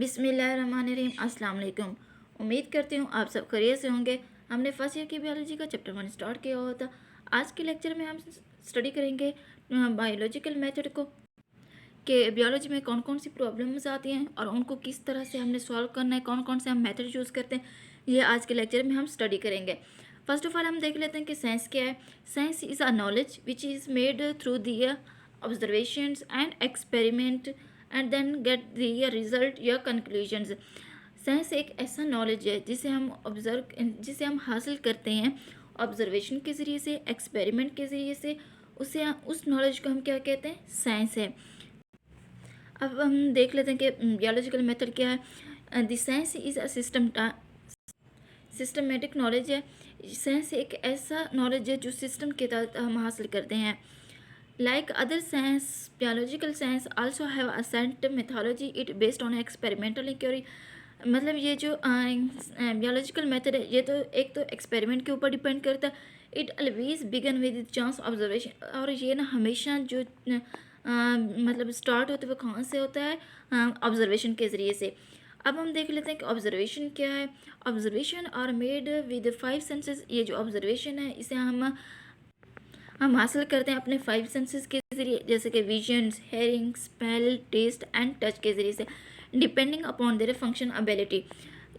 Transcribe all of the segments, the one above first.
बिस्मिल्लाहिर्रहमानिर्रहीम। अस्सलाम वालेकुम। उम्मीद करती हूँ आप सब खैरियत से होंगे। हमने फर्स्ट ईयर की बायोलॉजी का चैप्टर 1 स्टार्ट किया हुआ था। आज के लेक्चर में हम स्टडी करेंगे बायोलॉजिकल मेथड को, कि बायोलॉजी में कौन कौन सी प्रॉब्लम्स आती हैं और उनको किस तरह से हमने सॉल्व करना है, कौन कौन से हम मेथड यूज़ करते हैं, ये आज के लेक्चर में हम स्टडी करेंगे। फर्स्ट ऑफ ऑल हम देख लेते हैं कि साइंस क्या है। Science is a knowledge which is made through the observations and experiment and then get the result या कंक्लूजन्स। साइंस एक ऐसा नॉलेज है जिसे हम हासिल करते हैं ऑब्जर्वेशन के ज़रिए से, एक्सपेरिमेंट के ज़रिए से। उस नॉलेज को हम क्या कहते हैं, साइंस है। अब हम देख लेते हैं कि बायोलॉजिकल मेथड क्या है। The science is a systematic knowledge है। साइंस एक ऐसा नॉलेज है जो सिस्टम के तहत हम हासिल करते हैं। Like other science, biological science also have a set methodology it based on experimental inquiry. मतलब ये जो बायोलॉजिकल मेथड है, ये तो एक तो एक्सपेरिमेंट के ऊपर डिपेंड करता है। It always began with chance observation. और ये ना हमेशा जो मतलब स्टार्ट होता है वो कहाँ से होता है, ऑब्जर्वेशन के ज़रिए से। अब हम देख लेते हैं कि ऑब्जर्वेशन क्या है। Observation are made with 5 senses. ये जो ऑब्जर्वेशन है इसे हम हासिल करते हैं अपने 5 सेंसेस के ज़रिए, जैसे कि vision, hearing, smell, taste and touch के ज़रिए से, depending upon their function ability.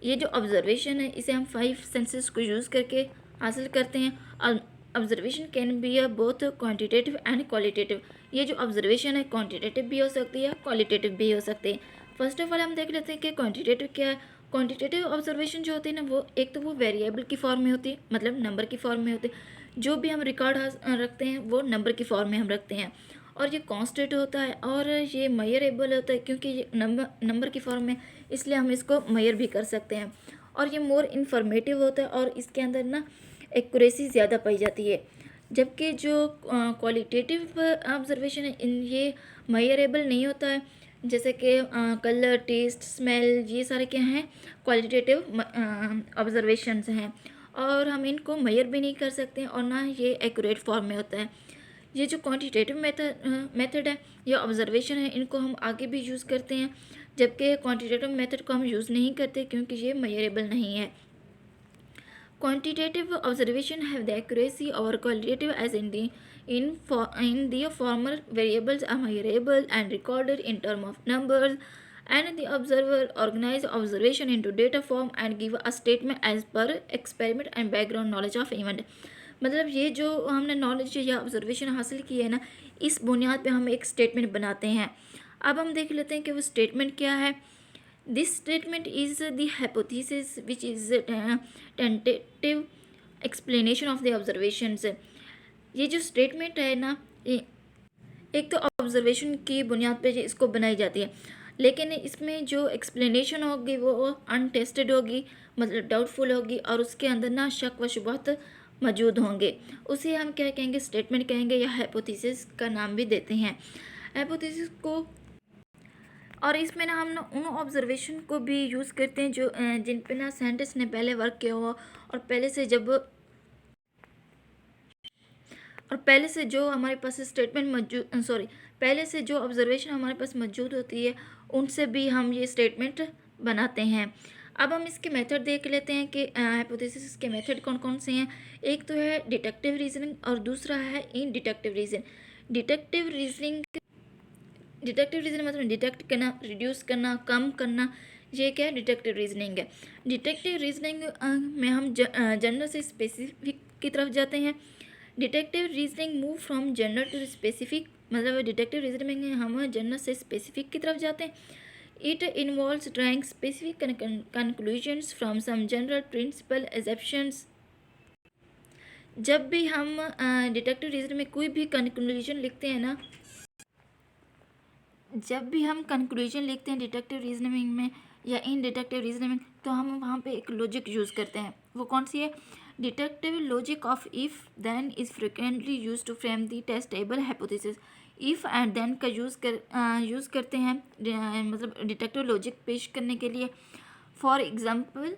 ये जो ऑब्जर्वेशन है इसे हम 5 सेंसेस को यूज़ करके हासिल करते हैं। और observation can be a both quantitative and qualitative. ये जो ऑब्जर्वेशन है क्वांटिटेटिव भी हो सकती है, क्वालिटेटिव भी हो सकती है। फर्स्ट ऑफ ऑल हम देख लेते हैं कि क्वांटिटेटिव क्या है। क्वांटिटेटिव ऑब्जर्वेशन जो होती है ना, वो एक तो वो वेरिएबल की फॉर्म में होती है, मतलब नंबर की फॉर्म में होती है। जो भी हम रिकॉर्ड रखते हैं वो नंबर की फॉर्म में हम रखते हैं, और ये कांस्टेंट होता है और ये मेजरेबल होता है, क्योंकि ये नंबर की फॉर्म में, इसलिए हम इसको मेजर भी कर सकते हैं। और ये मोर इन्फॉर्मेटिव होता है और इसके अंदर ना एक्यूरेसी ज़्यादा पाई जाती है। जबकि जो क्वालिटेटिव ऑब्जर्वेशन है, इन ये मेजरेबल नहीं होता है। जैसे कि कलर, टेस्ट, स्मेल, ये सारे क्या हैं, क्वालिटेटिव ऑब्जर्वेशंस हैं, और हम इनको मेजर भी नहीं कर सकते और ना ये एक्यूरेट फॉर्म में होता है। ये जो क्वांटिटेटिव मेथड है या ऑब्जर्वेशन है, इनको हम आगे भी यूज़ करते हैं, जबकि क्वांटिटेटिव मेथड को हम यूज़ नहीं करते क्योंकि ये मेजरेबल नहीं है। Quantitative observation have the accuracy over qualitative, as in the former variables are measurable and recorded in terms of numbers, and the observer organize observation into data form and give a statement as per experiment and background knowledge of event। मतलब ये जो हमने knowledge या observation हासिल की है ना, इस बुनियाद पे हम एक स्टेटमेंट बनाते हैं। अब हम देख लेते हैं कि वो स्टेटमेंट क्या है। This statement is the hypothesis, which is a tentative explanation of the observations। ये जो स्टेटमेंट है ना, एक तो ऑब्जर्वेशन की बुनियाद पे इसको बनाई जाती है, लेकिन इसमें जो एक्सप्लेनेशन होगी वो अनटेस्टेड होगी, मतलब डाउटफुल होगी, और उसके अंदर ना शक व शुबहत मौजूद होंगे। उसे हम क्या कहेंगे, स्टेटमेंट कहेंगे, या हाइपोथेसिस का नाम भी देते हैं। हाइपोथेसिस को, और इसमें ना हम ना उन ऑब्जर्वेशन को भी यूज़ करते हैं जो जिन पे ना साइंटिस्ट ने पहले वर्क किया हुआ, और पहले से जो हमारे पास स्टेटमेंट मौजूद, सॉरी, पहले से जो ऑब्जर्वेशन हमारे पास मौजूद होती है उनसे भी हम ये स्टेटमेंट बनाते हैं। अब हम इसके मेथड देख लेते हैं कि हाइपोथेसिस के मेथड कौन कौन से हैं। एक तो है डिडक्टिव रीजनिंग और दूसरा है इंडिडक्टिव रीजन। डिडक्टिव रीजनिंग मतलब डिटेक्ट करना, रिड्यूस करना, कम करना, ये क्या है, डिटेक्टिव रीजनिंग है। डिटेक्टिव रीजनिंग में हम जनरल से स्पेसिफिक की तरफ जाते हैं। Deductive reasoning move from general to specific, मतलब डिटेक्टिव रीजनिंग में हम जनरल से स्पेसिफिक की तरफ जाते हैं। It involves drawing specific conclusions from some general principle assumptions. जब भी हम डिटेक्टिव रीजनिंग में कोई भी कंक्लूजन लिखते हैं ना, जब भी हम कंक्लूजन लिखते हैं डिडक्टिव रीजनिंग में या इन डिडक्टिव रीजनिंग में, तो हम वहाँ पे एक लॉजिक यूज़ करते हैं। वो कौन सी है, deductive logic of if then is frequently use to frame the testable hypothesis. If and then का यूज़ करते हैं मतलब डिडक्टिव लॉजिक पेश करने के लिए। For example,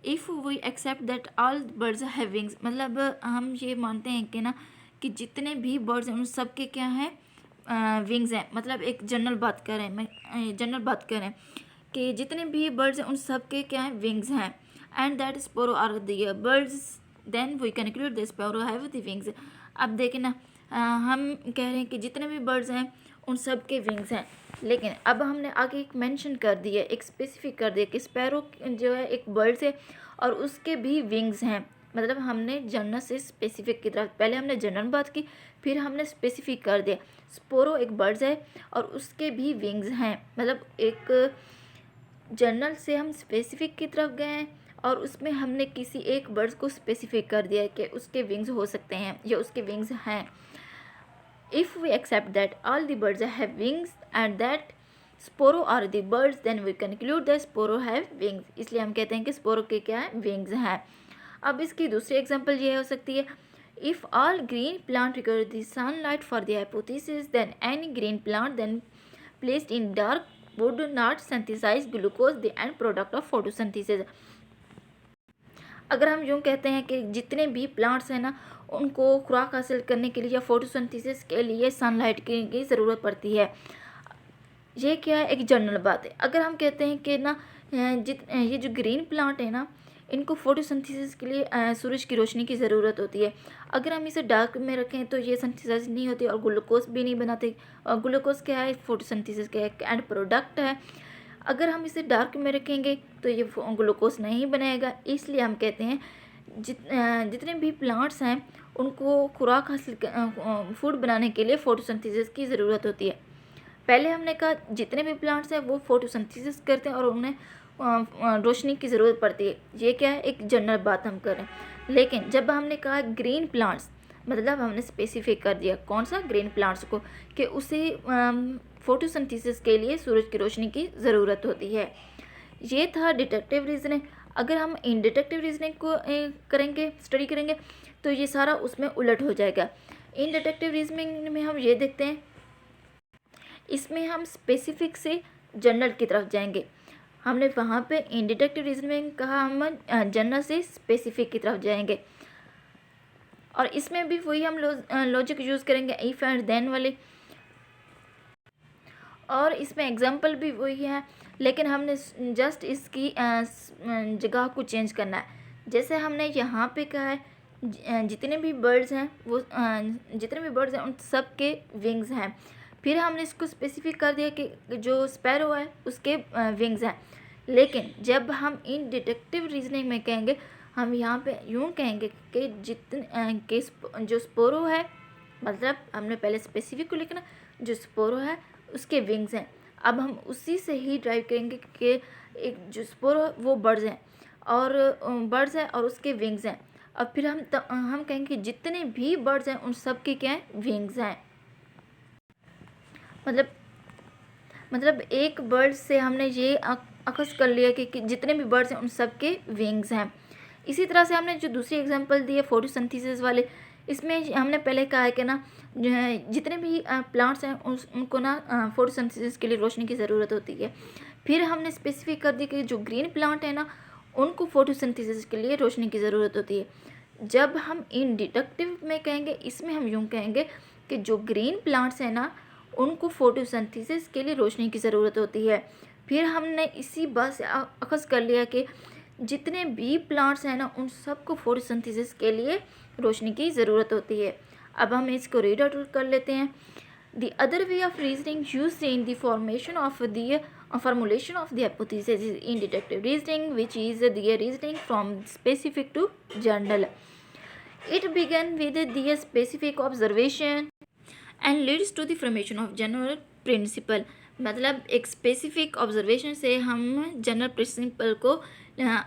if we accept that all birds have wings, मतलब हम ये मानते हैं कि ना कि जितने भी बर्ड्स हैं उन सब के क्या हैं, विंग्स हैं। मतलब एक जनरल बात कर रहे हैं, मैं जनरल बात कर रहे हैं कि जितने भी बर्ड्स हैं उन सब के क्या हैं, विंग्स हैं. And that sparrow are the birds, then we conclude the sparrow have the wings. अब देखें ना, हम कह रहे हैं कि जितने भी बर्ड्स हैं उन सब के विंग्स हैं, लेकिन अब हमने आगे एक मेंशन कर दिया, एक स्पेसिफिक कर दिया कि स्पैरो जो है एक बर्ड है और उसके भी विंग्स हैं. मतलब हमने जनरल से स्पेसिफिक की तरफ, पहले हमने जनरल बात की, फिर हमने स्पेसिफिक कर दिया. स्पोरो एक बर्ड्स है और उसके भी विंग्स हैं. मतलब एक जनरल से हम स्पेसिफिक की तरफ गए हैं और उसमें हमने किसी एक बर्ड्स को स्पेसिफिक कर दिया है कि उसके विंग्स हो सकते हैं या उसके विंग्स हैं. If we accept that all the birds have wings and that sporo are the birds, then we conclude that sporo have wings. इसलिए हम कहते हैं कि स्पोरो के क्या है, विंग्स हैं. अब इसकी दूसरी एग्जांपल ये हो सकती है, if all green plant require the sunlight for the hypothesis, then any green plant then placed in dark would not synthesize glucose, the end product of photosynthesis. अगर हम यूँ कहते हैं कि जितने भी प्लांट्स हैं ना उनको खुराक हासिल करने के लिए या फोटोसिंथेसिस के लिए सनलाइट की ज़रूरत पड़ती है. ये क्या है, एक जनरल बात है. अगर हम कहते हैं कि ना ये जो ग्रीन प्लांट है ना इनको फोटोसिंथेसिस के लिए सूरज की रोशनी की ज़रूरत होती है. अगर हम इसे डार्क में रखें तो ये सिंथेसाइज नहीं होती और ग्लूकोज भी नहीं बनाते. और ग्लूकोज क्या है, फोटोसिंथेसिस का एक एंड प्रोडक्ट है. अगर हम इसे डार्क में रखेंगे तो ये ग्लूकोज नहीं बनाएगा. इसलिए हम कहते हैं जितने भी प्लांट्स हैं उनको खुराक हासिल फूड बनाने के लिए फोटोसिंथेसिस की ज़रूरत होती है. पहले हमने कहा जितने भी प्लांट्स हैं वो फोटोसिंथेसिस करते हैं और उन्हें रोशनी की ज़रूरत पड़ती है. ये क्या है, एक जनरल बात हम कर रहे हैं. लेकिन जब हमने कहा ग्रीन प्लांट्स, मतलब हमने स्पेसिफिक कर दिया कौन सा, ग्रीन प्लांट्स को, कि उसे फोटोसिंथेसिस के लिए सूरज की रोशनी की ज़रूरत होती है. ये था डिडक्टिव रीजनिंग. अगर हम इंडिडक्टिव रीजनिंग को करेंगे, स्टडी करेंगे, तो ये सारा उसमें उलट हो जाएगा. इंडिडक्टिव रीजनिंग में हम ये देखते हैं, इसमें हम स्पेसिफिक से जनरल की तरफ जाएंगे. हमने वहाँ पे इंडिडक्टिव रीजनिंग कहा, हम जनरल से स्पेसिफिक की तरफ जाएंगे. और इसमें भी वही हम लॉजिक यूज़ करेंगे, इफ़ एंड देन वाले. और इसमें एग्जाम्पल भी वही है, लेकिन हमने जस्ट इसकी जगह को चेंज करना है. जैसे हमने यहाँ पे कहा है जितने भी बर्ड्स हैं वो जितने भी बर्ड्स हैं उन सब के विंग्स हैं. फिर हमने इसको स्पेसिफिक कर दिया कि जो स्पैरो है उसके विंग्स हैं. लेकिन जब हम इन डिडक्टिव रीजनिंग में कहेंगे, हम यहाँ पे यूँ कहेंगे कि जो स्पोरो है, मतलब हमने पहले स्पेसिफिक को लिखना, जो स्पोरो है उसके विंग्स हैं. अब हम उसी से ही ड्राइव करेंगे कि एक जो स्पोरो वो बर्ड्स हैं और उसके विंग्स हैं. और फिर हम कहेंगे जितने भी बर्ड्स हैं उन सब के क्या हैं, विंग्स हैं. मतलब एक बर्ड से हमने ये अखज़ कर लिया कि जितने भी बर्ड्स हैं उन सब के विंग्स हैं. इसी तरह से हमने जो दूसरी एग्जांपल दी है फोटोसिंथेसिस वाले, इसमें हमने पहले कहा है कि ना जितने भी प्लांट्स हैं उनको ना फोटोसिंथेसिस के लिए रोशनी की ज़रूरत होती है. फिर हमने स्पेसिफिक कर दिया कि जो ग्रीन प्लांट है ना उनको फोटोसिंथेसिस के लिए रोशनी की ज़रूरत होती है. जब हम इन डिडक्टिव में कहेंगे, इसमें हम यूँ कहेंगे कि जो ग्रीन प्लांट्स हैं ना उनको फोटोसिंथेसिस के लिए रोशनी की ज़रूरत होती है. फिर हमने इसी बात से अखज़ कर लिया कि जितने भी प्लांट्स हैं ना उन सबको फोटोसिंथेसिस के लिए रोशनी की ज़रूरत होती है. अब हम इसको रीड आउट कर लेते हैं. The other way of reasoning used in the formation of the formulation of the hypothesis is inductive reasoning, which is the reasoning from specific to general. It began with the specific observation and leads to the formation of general principle. मतलब एक specific observation से हम general principle को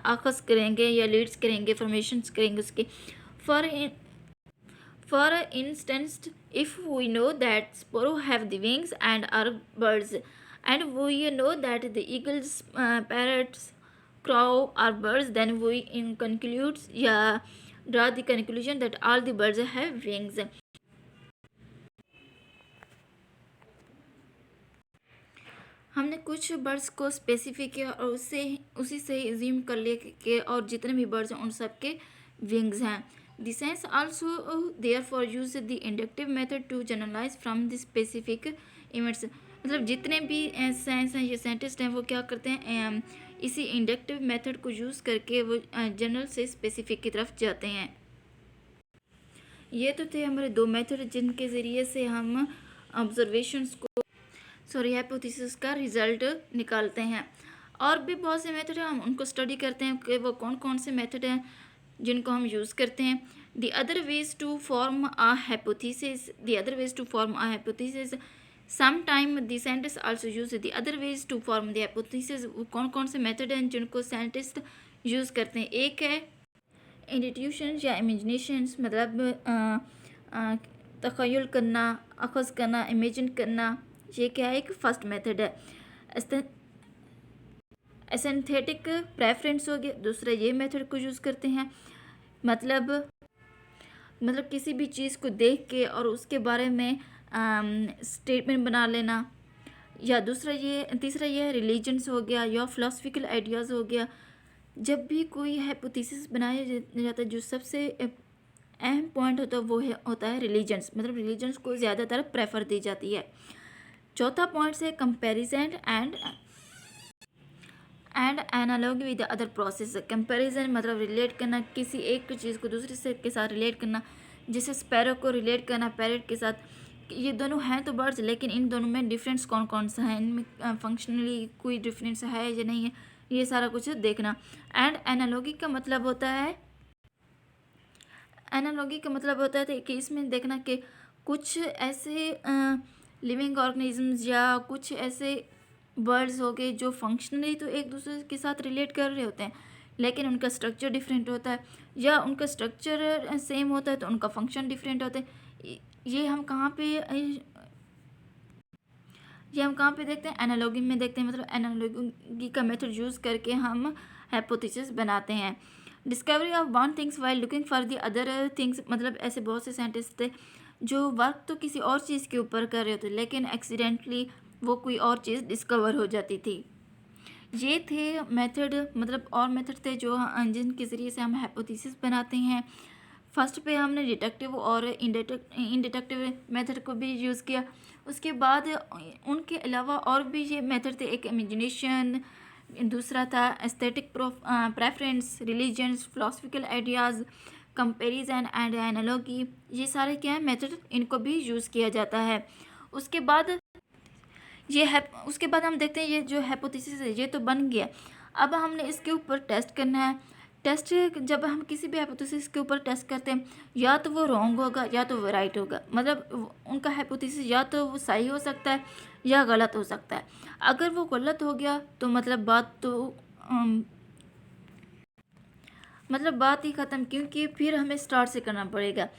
अखज़ करेंगे या Leeds करेंगे, formations करेंगे उसके. For instance, if we know that sparrow have the wings and are birds, and we know that the eagles, parrots, crow are birds, then we draw the conclusion that all the birds have wings. हमने कुछ birds को specific किया और उसी से assume कर लिया कि और जितने भी बर्ड्स हैं उन सब के विंग्स हैं. The science also therefore used the inductive method to generalize from the specific events. मतलब जितने भी साइंस हैं ये साइंटिस्ट हैं वो क्या करते हैं, इसी इंडक्टिव मेथड को यूज़ करके वो जनरल से स्पेसिफिक की तरफ जाते हैं। ये तो थे हमारे दो मेथड जिनके ज़रिए से हम ऑब्जर्वेशंस को हाइपोथेसिस का रिजल्ट निकालते हैं। और भी बहुत से मेथड हैं, हम उनको स्टडी करते हैं कि वो कौन कौन से मेथड हैं जिनको हम यूज़ करते हैं। The other ways to form a hypothesis sometime the scientist also use the other ways to form the hypothesis. वो कौन कौन से मेथड हैं जिनको साइंटिस्ट यूज़ करते हैं? एक है इंट्यूशन या इमेजिनेशंस, मतलब तख़य्युल करना, अख़ज़ करना, इमेजिन करना। ये क्या है? एक फर्स्ट मेथड है। एसेंथेटिक प्रेफरेंस हो गया, दूसरा ये मेथड को यूज़ करते हैं। मतलब किसी भी चीज़ को देख के और उसके बारे में स्टेटमेंट बना लेना। या तीसरा ये रिलीजन्स हो गया या फिलोसफिकल आइडियाज़ हो गया। जब भी कोई हाइपोथेसिस बनाया जाता है, जो सबसे अहम पॉइंट होता है रिलीजन्स, मतलब रिलीजन्स को ज़्यादातर प्रेफर दी जाती है। चौथा पॉइंट है comparison and analogy with other process. Comparison मतलब रिलेट करना, किसी एक चीज़ को दूसरे से के साथ रिलेट करना। जैसे स्पैरो को रिलेट करना पैरेट के साथ। ये दोनों हैं तो बर्ड्स, लेकिन इन दोनों में डिफरेंस कौन कौन सा है, इनमें फंक्शनली कोई डिफरेंस है या नहीं है, ये सारा कुछ देखना। एंड एनालॉगी का मतलब होता है कि इसमें देखना कि कुछ ऐसे लिविंग ऑर्गेनिजम्स या कुछ ऐसे बर्ड्स हो गए जो फंक्शनली तो एक दूसरे के साथ रिलेट कर रहे होते हैं, लेकिन उनका स्ट्रक्चर डिफरेंट होता है, या उनका स्ट्रक्चर सेम होता है तो उनका फंक्शन डिफरेंट होते हैं। ये हम कहाँ पे देखते हैं? एनालॉगी में देखते हैं। मतलब एनालॉगी का मेथड यूज़ करके हम हाइपोथेसिस बनाते हैं। Discovery of one things while looking for the other things, मतलब ऐसे बहुत से साइंटिस्ट थे जो वर्क तो किसी और चीज़ के ऊपर कर रहे होते, लेकिन एक्सीडेंटली वो कोई और चीज़ डिस्कवर हो जाती थी। ये थे मेथड, मतलब और मेथड थे जो जिनके ज़रिए से हम हाइपोथेसिस बनाते हैं। फर्स्ट पे हमने डिडक्टिव और इंडिडक्टिव मेथड को भी यूज़ किया। उसके बाद उनके अलावा और भी ये मेथड थे, एक इमेजिनेशन, दूसरा था aesthetic preference, religions, philosophical ideas, comparison and analogy. ये सारे क्या है मेथड, इनको भी यूज़ किया जाता है। उसके बाद हम देखते हैं ये जो हाइपोथेसिस है ये तो बन गया। अब हमने इसके ऊपर टेस्ट करना है। टेस्ट जब हम किसी भी हाइपोथेसिस के ऊपर टेस्ट करते हैं, या तो वो रॉन्ग होगा या तो वो राइट होगा। मतलब उनका हाइपोथेसिस या तो वो सही हो सकता है या गलत हो सकता है। अगर वो गलत हो गया तो बात ही ख़त्म, क्योंकि फिर हमें स्टार्ट से करना पड़ेगा।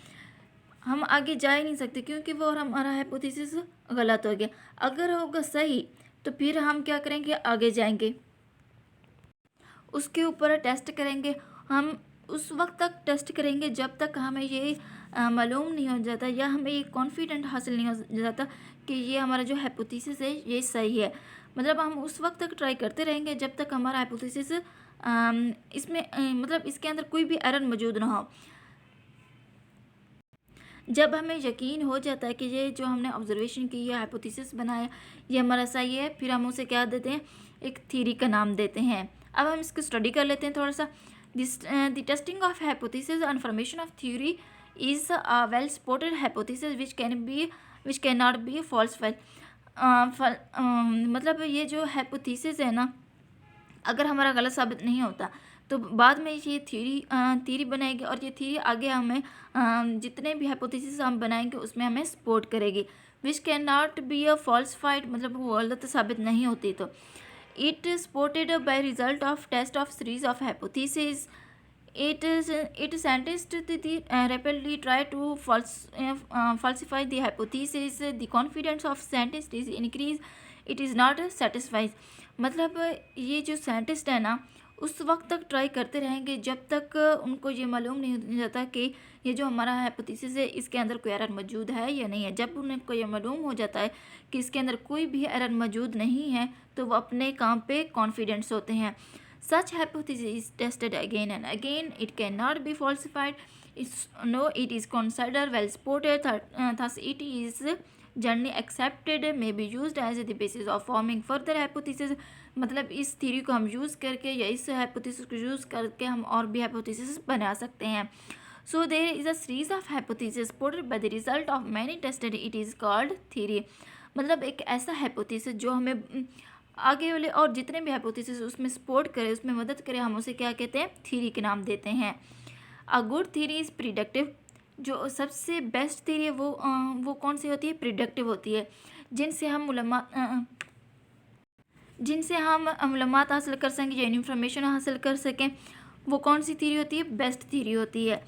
हम आगे जा ही नहीं सकते क्योंकि वो और हमारा हाइपोथेसिस गलत हो गया। अगर होगा सही तो फिर हम क्या करेंगे, आगे जाएंगे, उसके ऊपर टेस्ट करेंगे। हम उस वक्त तक टेस्ट करेंगे जब तक हमें ये मालूम नहीं हो जाता या हमें ये कॉन्फिडेंट हासिल नहीं हो जाता कि ये हमारा जो हाइपोथेसिस है ये सही है। मतलब हम उस वक्त तक ट्राई करते रहेंगे जब तक हमारा हाइपोथेसिस इसमें मतलब इसके अंदर कोई भी एरर मौजूद ना हो। जब हमें यकीन हो जाता है कि ये जो हमने ऑब्जर्वेशन की या हाइपोथेसिस बनाया ये हमारा सही है, फिर हम उसे क्या देते हैं, एक थ्योरी का नाम देते हैं। अब हम इसको स्टडी कर लेते हैं थोड़ा सा। The testing of hypothesis and formation of theory is a well supported hypothesis which can not B falsified. मतलब ये जो हाइपोथेसिस है ना, अगर हमारा गलत साबित नहीं होता तो बाद में ये थ्योरी बनाएगी, और ये थ्योरी आगे हमें जितने भी हाइपोथेसिस हम बनाएंगे उसमें हमें सपोर्ट करेगी। Which can not be a falsified, मतलब वो गलत साबित नहीं होती। तो it supported by result of test of series of hypothesis. It scientists rapidly try to falsify the hypothesis. The confidence of scientists is increase. It is not satisfied. मतलब ये जो साइंटिस्ट है ना, उस वक्त तक ट्राई करते रहेंगे जब तक उनको ये मालूम नहीं हो जाता कि ये जो हमारा हाइपोथेसिस है इसके अंदर कोई एरर मौजूद है या नहीं है। जब उनको ये मालूम हो जाता है कि इसके अंदर कोई भी एरर मौजूद नहीं है तो वो अपने काम पे कॉन्फिडेंस होते हैं। Such hypothesis is tested again and again. It cannot be falsified. It is considered well supported. Thus, it is generally accepted may be used as the basis of forming further hypothesis. मतलब इस theory को हम use करके या इस hypothesis को use करके हम और भी हाइपोथेसिस बना सकते हैं। So there is a series of hypothesis supported by the result of many tested, it is called theory. मतलब एक ऐसा हाइपोथेसिस जो हमें आगे वाले और जितने भी हाइपोथेसिस उसमें सपोर्ट करे, उसमें मदद करे, हम उसे क्या कहते हैं, थ्योरी के नाम देते हैं। A good theory is predictive. जो सबसे बेस्ट थ्योरी है वो कौन सी होती है, प्रिडिक्टिव होती है, जिनसे हम मालूमात हासिल कर सकें या इन्फॉर्मेशन हासिल कर सकें। वो कौन सी थ्योरी होती है, बेस्ट थ्योरी होती है।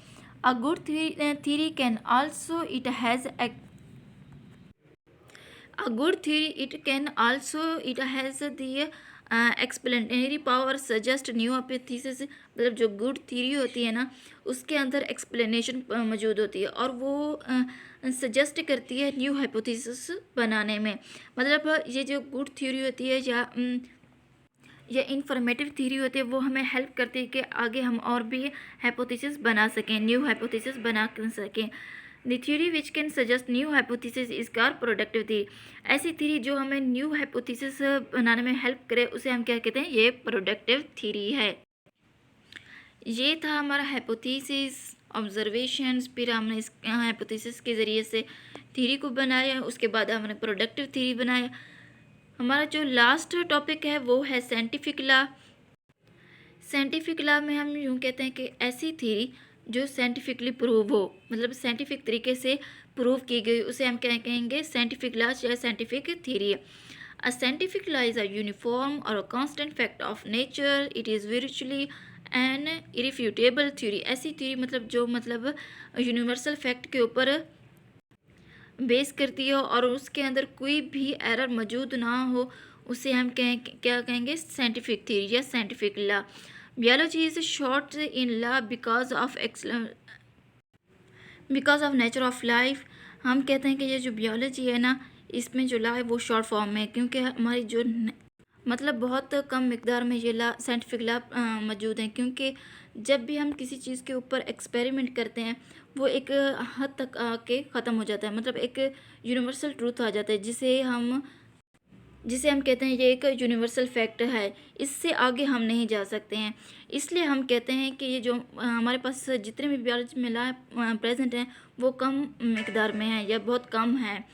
A good theory can also it has A good theory it has the explanatory power suggest new hypothesis। मतलब जो गुड थ्योरी होती है ना, उसके अंदर एक्सप्लेनेशन मौजूद होती है और वो सजेस्ट करती है न्यू हाइपोथेसिस बनाने में। मतलब ये जो गुड थ्योरी होती है या इंफॉर्मेटिव थ्योरी होती है, वो हमें हेल्प करती है कि आगे हम और भी हाइपोथेसिस बना सकें, न्यू हाइपोथेसिस बना सकें। The theory which can suggest new hypothesis is called productive theory. ऐसी थ्योरी जो हमें न्यू हाइपोथेसिस बनाने में हेल्प करे, उसे हम क्या कहते हैं, ये प्रोडक्टिव थ्योरी है। ये था हमारा हाइपोथेसिस, ऑब्जर्वेशंस, फिर हमने इस हाइपोथेसिस के ज़रिए से थ्योरी को बनाया, उसके बाद हमने प्रोडक्टिव थ्योरी बनाया। हमारा जो लास्ट टॉपिक है वो है साइंटिफिक लॉ। साइंटिफिक लॉ में हम यूँ कहते हैं कि ऐसी थ्योरी जो साइंटिफिकली प्रूव हो, मतलब साइंटिफिक तरीके से प्रूव की गई, उसे हम क्या कहेंगे, साइंटिफिक लॉ या scientific theory. A scientific law is a uniform और a constant fact of nature, it is virtually an irrefutable theory. ऐसी थ्योरी मतलब जो मतलब यूनिवर्सल फैक्ट के ऊपर बेस करती है और उसके अंदर कोई भी एरर मौजूद ना हो, उसे हम क्या कहेंगे, साइंटिफिक थ्योरी या scientific law. Biology is short in law because of nature of life. हम कहते हैं कि ये जो बियोलॉजी है ना, इसमें जो लॉ है वो शॉर्ट फॉर्म में है, क्योंकि हमारी जो मतलब बहुत कम मिकदार में ये लॉ, साइंटिफिक लॉ मौजूद हैं, क्योंकि जब भी हम किसी चीज़ के ऊपर एक्सपेरिमेंट करते हैं, वो एक हद तक आके ख़त्म हो जाता है, मतलब एक यूनिवर्सल ट्रूथ आ जाता है, जिसे हम कहते हैं ये एक यूनिवर्सल फैक्ट है, इससे आगे हम नहीं जा सकते हैं। इसलिए हम कहते हैं कि ये जो हमारे पास जितने भी बियोलॉजी में लॉ प्रेजेंट हैं, वो कम मिकदार में हैं या बहुत कम हैं।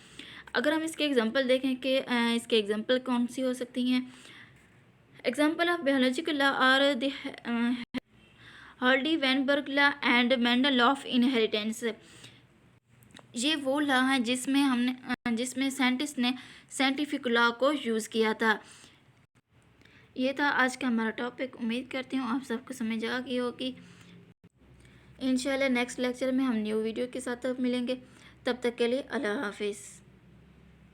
अगर हम इसके एग्जांपल देखें कि इसके एग्जांपल कौन सी हो सकती हैं, example of biological law are the Hardy Weinberg law and Mendel law of inheritance. ये वो लॉ है जिसमें साइंटिस्ट ने साइंटिफिक लॉ को यूज़ किया था। ये था आज का हमारा टॉपिक। उम्मीद करती हूँ आप सबको समझ आ गई होगी। इंशाल्लाह नेक्स्ट लेक्चर में हम न्यू वीडियो के साथ मिलेंगे। तब तक के लिए अल्लाह हाफिज़।